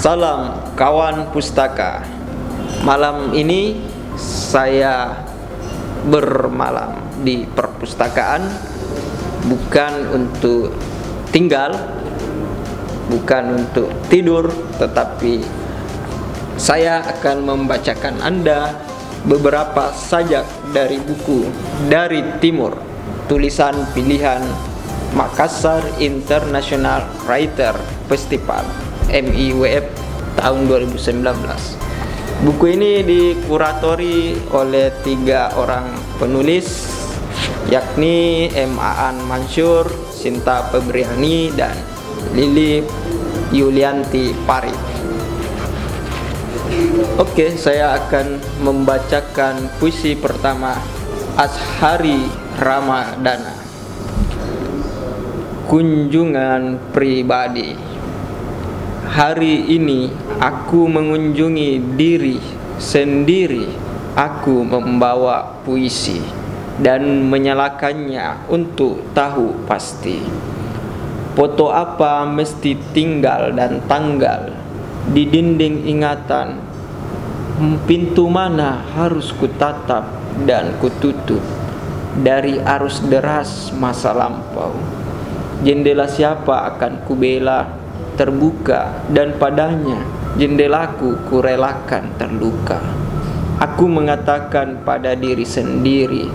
Salam kawan pustaka. Malam ini saya bermalam di perpustakaan, bukan untuk tinggal, bukan untuk tidur, tetapi saya akan membacakan Anda beberapa sajak dari buku Dari Timur, tulisan pilihan Makassar International Writer Festival MIWF tahun 2019. Buku ini dikuratori oleh 3 orang penulis, yakni M. Aan Mansur, Sinta Febriani, dan Lili Yulianti Parit. Oke, saya akan membacakan puisi pertama, Ashari Ramadana. Kunjungan pribadi. Hari ini aku mengunjungi diri sendiri. Aku membawa puisi dan menyalakannya untuk tahu pasti. Foto apa mesti tinggal dan tanggal di dinding ingatan. Pintu mana harus kutatap dan kututup dari arus deras masa lampau. Jendela siapa akan kubela terbuka, dan padanya jendelaku kurelakan terluka. Aku mengatakan pada diri sendiri,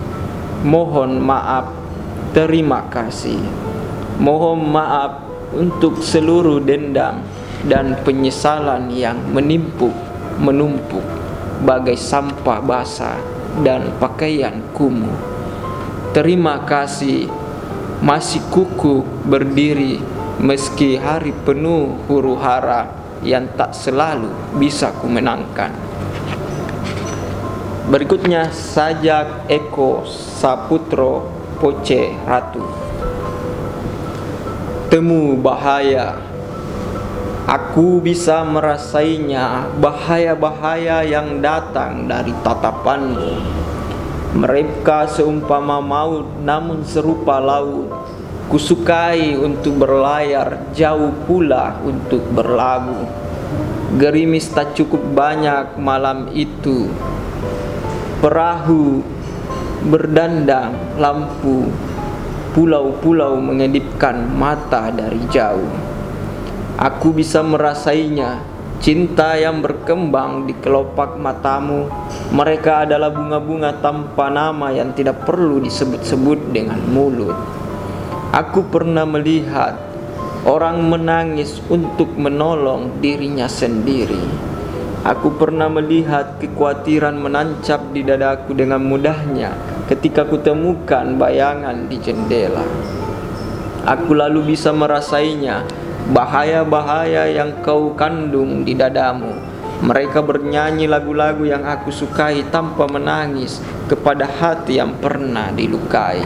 mohon maaf, terima kasih. Mohon maaf untuk seluruh dendam dan penyesalan yang menumpuk bagai sampah basah dan pakaian kumuh. Terima kasih masih kukuh berdiri meski hari penuh huru-hara yang tak selalu bisa kumenangkan. Berikutnya sajak Eko Saputro Poce Ratu. Temu bahaya. Aku bisa merasainya, bahaya-bahaya yang datang dari tatapanmu. Mereka seumpama maut namun serupa laut. Kusukai untuk berlayar, jauh pula untuk berlabuh. Gerimis tak cukup banyak malam itu. Perahu berdandang lampu, pulau-pulau mengedipkan mata dari jauh. Aku bisa merasainya, cinta yang berkembang di kelopak matamu. Mereka adalah bunga-bunga tanpa nama yang tidak perlu disebut-sebut dengan mulut. Aku pernah melihat orang menangis untuk menolong dirinya sendiri. Aku pernah melihat kekhawatiran menancap di dadaku dengan mudahnya ketika kutemukan bayangan di jendela. Aku lalu bisa merasainya, bahaya-bahaya yang kau kandung di dadamu. Mereka bernyanyi lagu-lagu yang aku sukai tanpa menangis kepada hati yang pernah dilukai.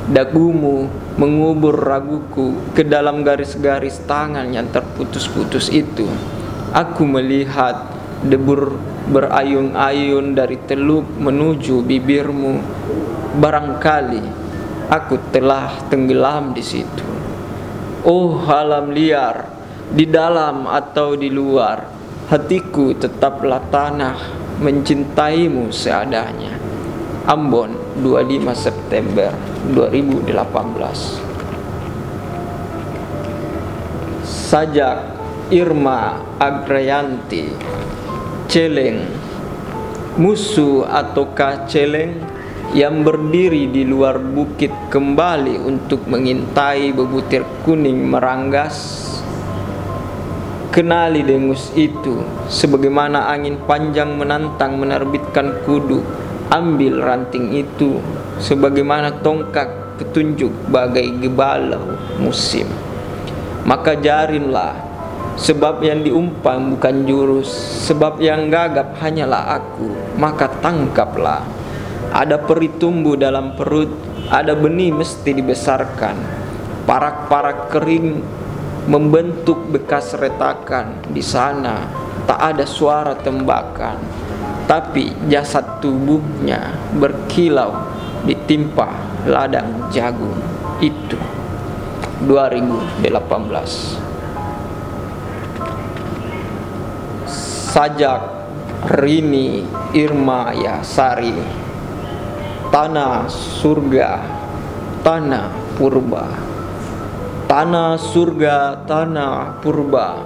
Dagumu mengubur raguku ke dalam garis-garis tangan yang terputus-putus itu. Aku melihat debur berayun-ayun dari teluk menuju bibirmu. Barangkali aku telah tenggelam di situ. Oh alam liar, di dalam atau di luar, hatiku tetaplah tanah mencintaimu seadanya. Ambon, 25 September 2018. Sajak Irma Agrayanti. Celeng. Musuh ataukah celeng yang berdiri di luar bukit kembali untuk mengintai bebutir kuning meranggas? Kenali dengus itu, sebagaimana angin panjang menantang menerbitkan kudu. Ambil ranting itu, sebagaimana tongkat petunjuk bagai gebalau musim. Maka jarinlah, sebab yang diumpan bukan jurus, sebab yang gagap hanyalah aku. Maka tangkaplah. Ada peri tumbuh dalam perut, ada benih mesti dibesarkan. Parak-parak kering membentuk bekas retakan. Di sana tak ada suara tembakan, tapi jasad tubuhnya berkilau ditimpa ladang jagung. Itu 2018. Sajak Rini Irma Yasari. Tanah surga, tanah purba. Tanah surga, tanah purba,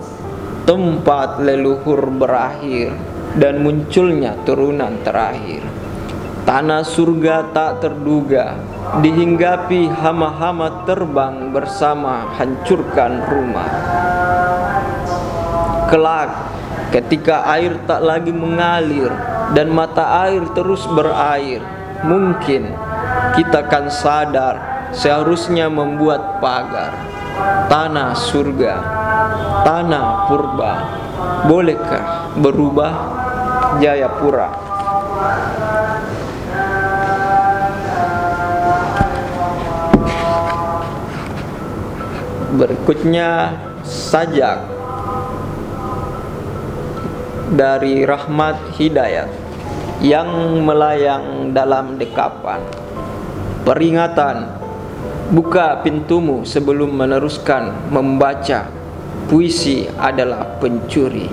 tempat leluhur berakhir dan munculnya turunan terakhir. Tanah surga tak terduga, dihinggapi hama-hama terbang bersama hancurkan rumah. Kelak ketika air tak lagi mengalir dan mata air terus berair, mungkin kita akan sadar seharusnya membuat pagar. Tanah surga, tanah purba, bolehkah berubah? Jayapura. Berikutnya sajak dari Rahmat Hidayat yang melayang dalam dekapan. Peringatan, buka pintumu sebelum meneruskan membaca. Puisi adalah pencuri.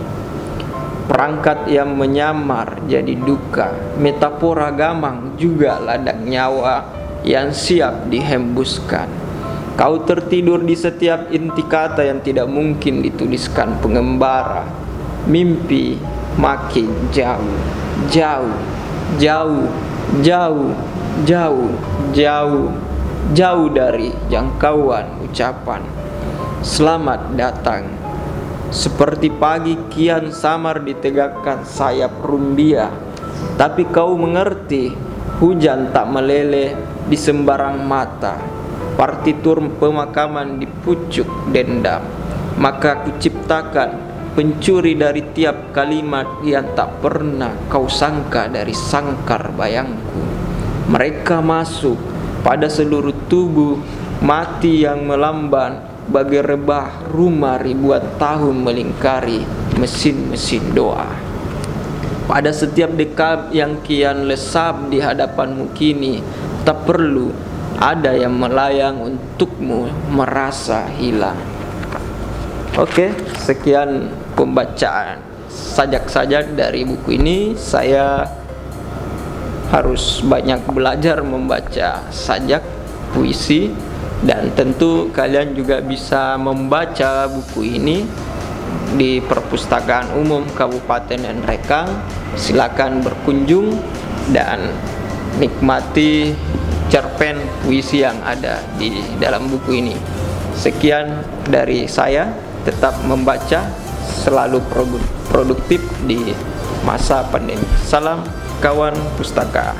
Perangkat yang menyamar jadi duka, metafora gamang juga ladang nyawa yang siap dihembuskan. Kau tertidur di setiap inti kata yang tidak mungkin dituliskan pengembara. Mimpi makin jauh, jauh, jauh, jauh, jauh, jauh, jauh dari jangkauan ucapan. Selamat datang. Seperti pagi kian samar ditegakkan sayap rumbia, tapi kau mengerti hujan tak meleleh di sembarang mata. Partitur pemakaman di pucuk dendam, maka kuciptakan pencuri dari tiap kalimat yang tak pernah kau sangka dari sangkar bayangku. Mereka masuk pada seluruh tubuh, mati yang melamban bagai rebah rumah ribuan tahun melingkari mesin-mesin doa. Pada setiap dekap yang kian lesap di hadapanmu kini, tak perlu ada yang melayang untukmu merasa hilang. Oke, sekian pembacaan sajak-sajak dari buku ini. Saya harus banyak belajar membaca sajak puisi, dan tentu kalian juga bisa membaca buku ini di Perpustakaan Umum Kabupaten Nrekang. Silakan berkunjung dan nikmati cerpen puisi yang ada di dalam buku ini. Sekian dari saya, tetap membaca, selalu produktif di masa pandemi. Salam kawan pustaka.